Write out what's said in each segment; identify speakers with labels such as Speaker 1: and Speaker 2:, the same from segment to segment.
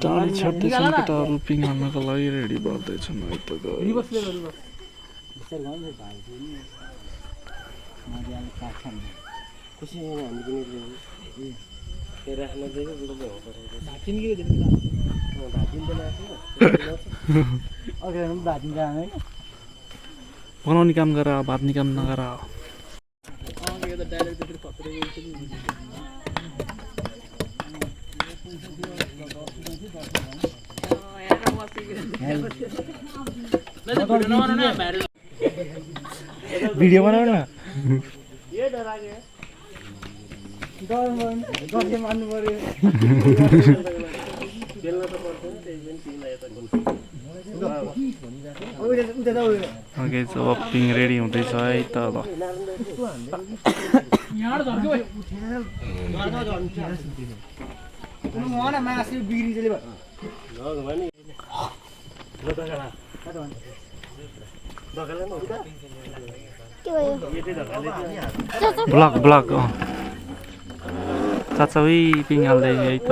Speaker 1: टाढी छाड्दैछन् केटाहरू पिङ हान्नको लागि रेडी गर्दैछन् है त बनाउने काम गर भात्ने काम नगर
Speaker 2: भिडियो बनाउन न
Speaker 1: ओके अब पिङ रेडी हुँदैछ है त अब ब्लक ब्लक चाचा उही पिङ हाल्दै है त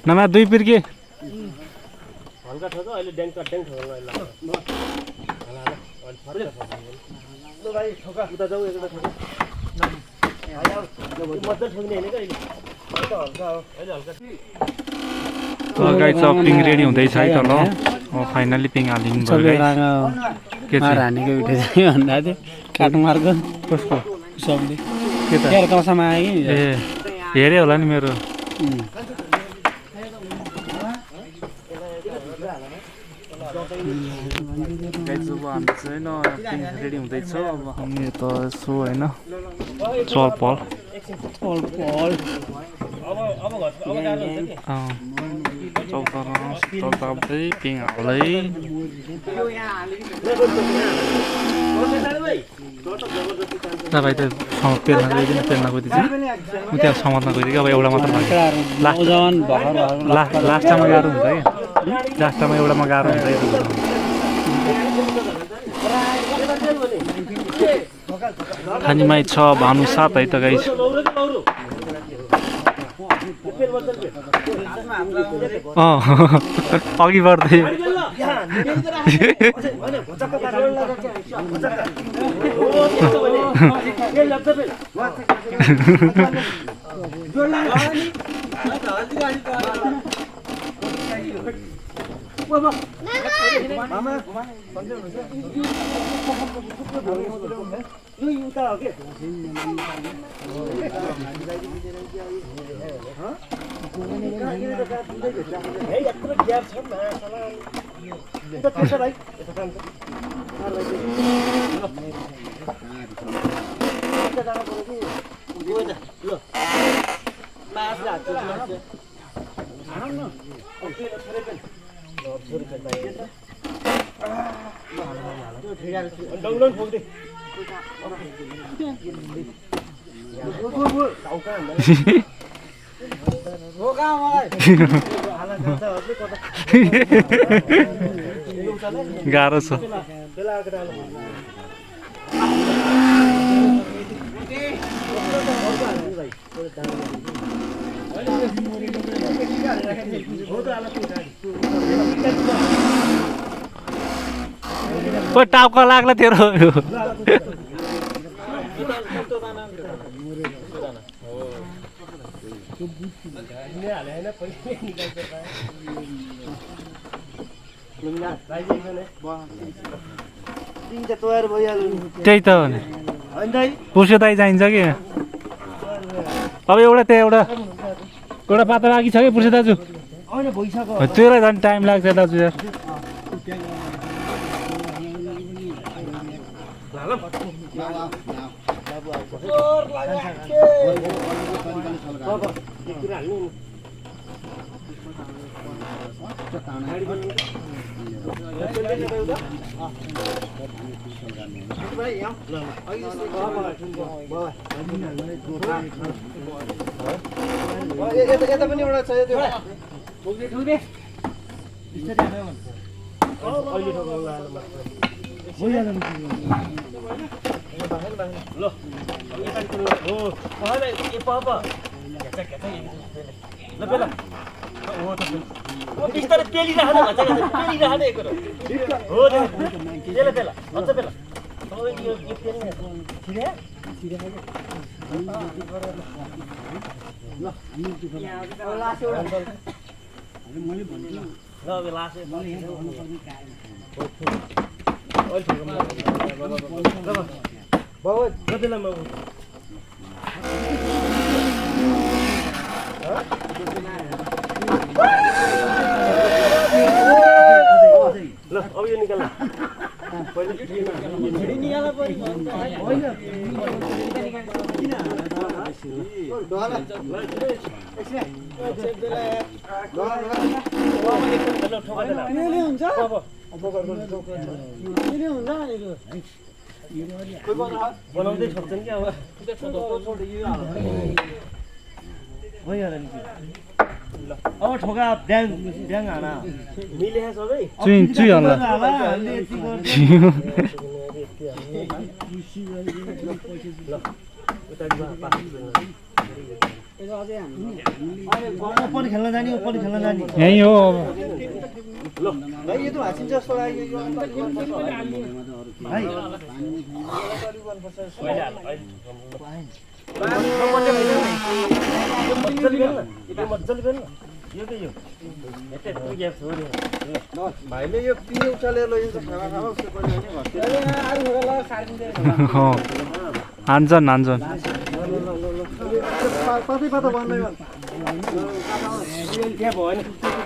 Speaker 1: नमा दुई पिर्के
Speaker 3: हल्का ठोक अहिले ड्याङ कट्याङ ठोक ल भाइ ठोका उता जाऊ एकटा ठोक मज्जा ठोक्ने हैन कहिले हल्का हल्का हो अहिले हल्का
Speaker 1: गाइस अब पिङ रेडी हुँदैछ है त ल फाइनली पिङ हालिनु भयो के छ
Speaker 2: रानीको उठे चाहिँ भन्दा थियो काठमाडौँको
Speaker 1: कसको
Speaker 2: सबले
Speaker 1: के त
Speaker 2: यार कौसमा आयो
Speaker 1: ए हेरे होला नि मेरो गाइस अब हामी चाहिँ हैन पिङ रेडी हुँदैछ अब हामी त यसो हैन चलपल चौताप्दै पिङ हाल्दै तपाईँ त पेल्न गइदिनु पेल्न गइदिन्छ म त्यहाँ समात्न गइदिएँ अब एउटा मात्र लास्टमा गाह्रो हुन्छ क्या लास्टमा एउटामा गाह्रो हुन्छ खानीमाई छ भानु 7 है त गाइस अघि बढ्दै गाह्रो छ ओ टाउका लाग्ला तेरो त्यही त भने पुर्से दाइ चाहिन्छ कि अब एउटा त्यहाँ एउटा पाता बाँकी छ कि पुर्से दाजु त्यसलाई झन् टाइम लाग्छ दाजु यार
Speaker 3: यता पनि एउटा छ त्यो बिस्तारै पेलिरहेको ल अब यो निकाल्नु पहिले निकाल्नु पर्यो होइन बनाउँदै छोड्छन् कि अब अब ठोका ड्याङ ड्याङ हाना मिले सबै
Speaker 1: चुई होला
Speaker 3: ओपन खेल्न जाने
Speaker 1: यही हो
Speaker 3: ल भाइ यो त भाँचिन्छ जस्तो लाग्यो भाइ भाइले यो पिउ चलेर लैजान्छ खाना खाऊ
Speaker 1: हान्छन्
Speaker 3: पातै पाता भन्दै त्यहाँ भएन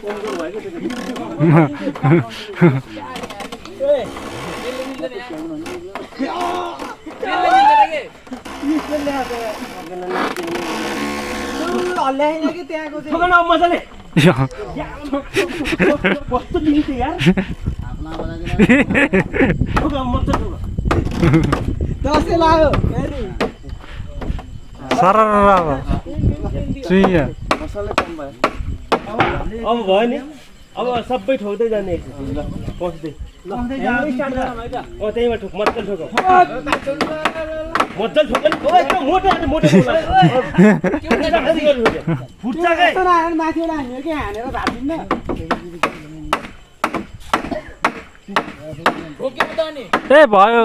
Speaker 3: कमजोर भयो मजाले कस्तो दिन्छ यार दसै लाग्यो
Speaker 1: सरर चुइया
Speaker 3: अब भयो नि अब सबै ठोक्दै जाने पस्दै त्यहीँमा ठोक मजाले ठोक मजाले ठोक मोटो फुट्छ माथिबाट हान्यो कि हानेर भाँचिन्न
Speaker 1: ए भयो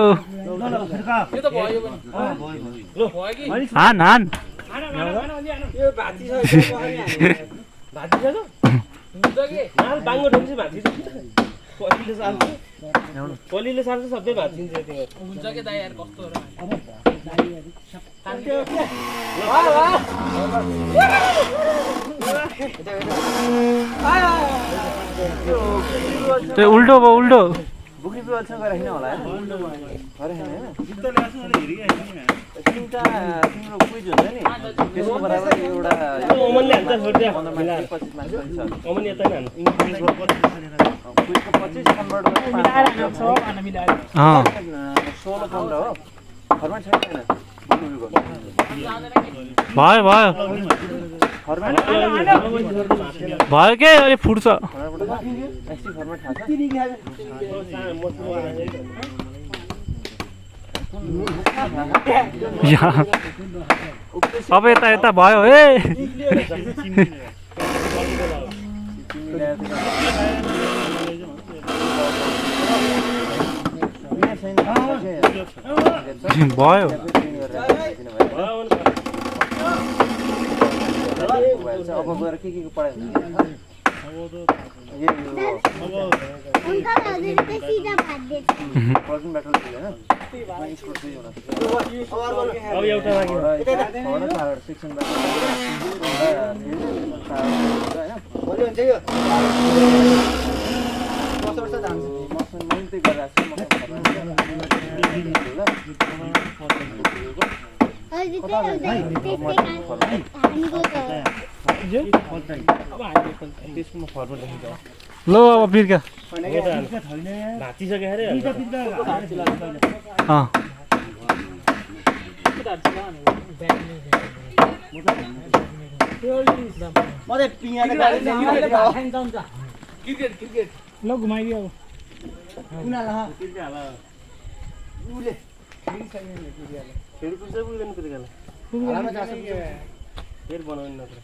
Speaker 1: हान
Speaker 3: बाङ्गो ठोक्छ भाँचिन्छ कलिले सार्छ सबै भाँचिन्छ हुन्छ के दाइ यार कस्तो
Speaker 1: उल्टो भयो उल्टो
Speaker 3: बुक्री पिवालसँग गएर किन होला तिनवटा तिम्रो क्विज हुन्छ नि त्यसको बराबर एउटा अमनले हान्छ छोड्दिया अमन यता नि क्विजको 25 कन्भर्ट मिलाएर हान्छ अनि मिलाएर 16 15 हो फर्मेट छैन
Speaker 1: भयो के अलि फुट्छ अब यता भयो है
Speaker 3: तिमी ल्याएर
Speaker 1: भयो
Speaker 3: अब गएर के पढाइ हुन्छ
Speaker 2: अब एउटा
Speaker 1: लो अब बिर्का
Speaker 2: भाँचिसक्यो अरे
Speaker 1: ल घुमाइदियो
Speaker 2: फेरि कुन चाहिँ पुग्दैन त्यतिखेर फेरि बनाउनु नत्र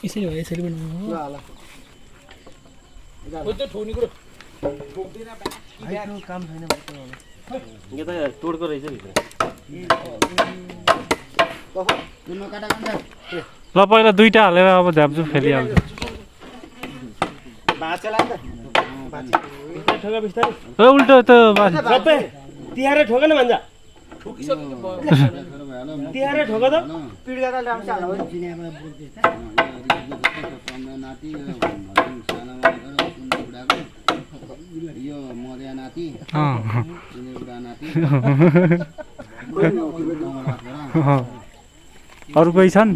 Speaker 1: यसरी हो यसरी बनाउनु
Speaker 3: काम छैन
Speaker 2: यो त तोडको रहेछ भित्र
Speaker 1: ल पहिला दुईटा हालेर अब झ्याप्छु फेरिहाल्छु
Speaker 2: ठोका बिस्तारै
Speaker 1: उल्टो त
Speaker 2: सबै तिहारै ठोक न भन्छ तिहारै ठोक त
Speaker 4: यो मर्या नाति
Speaker 1: अरू कोही छन्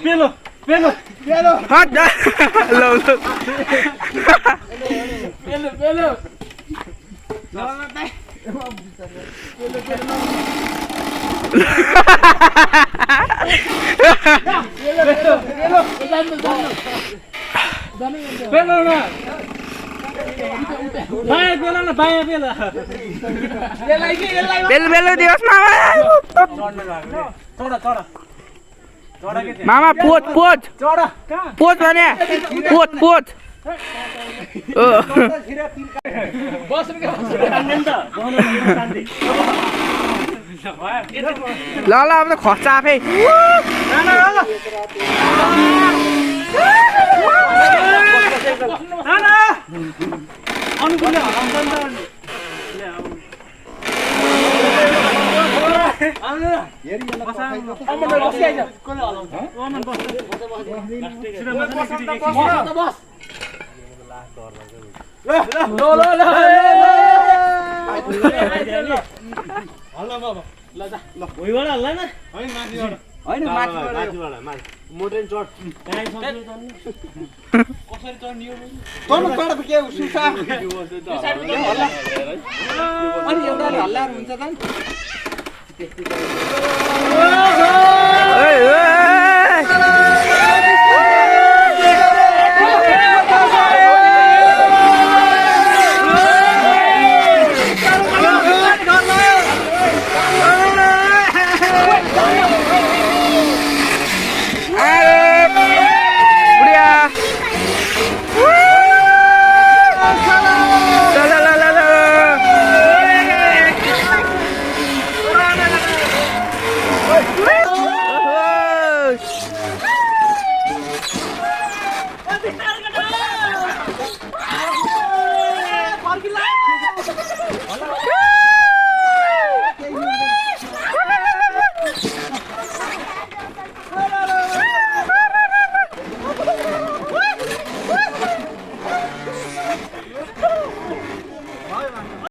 Speaker 2: पेलो पेलो
Speaker 5: बेलु दियोस् मामा पोच पोच पोच भने पोच पोच ल ल अब त खस्छ आफै
Speaker 4: हल्ला हुन्छ त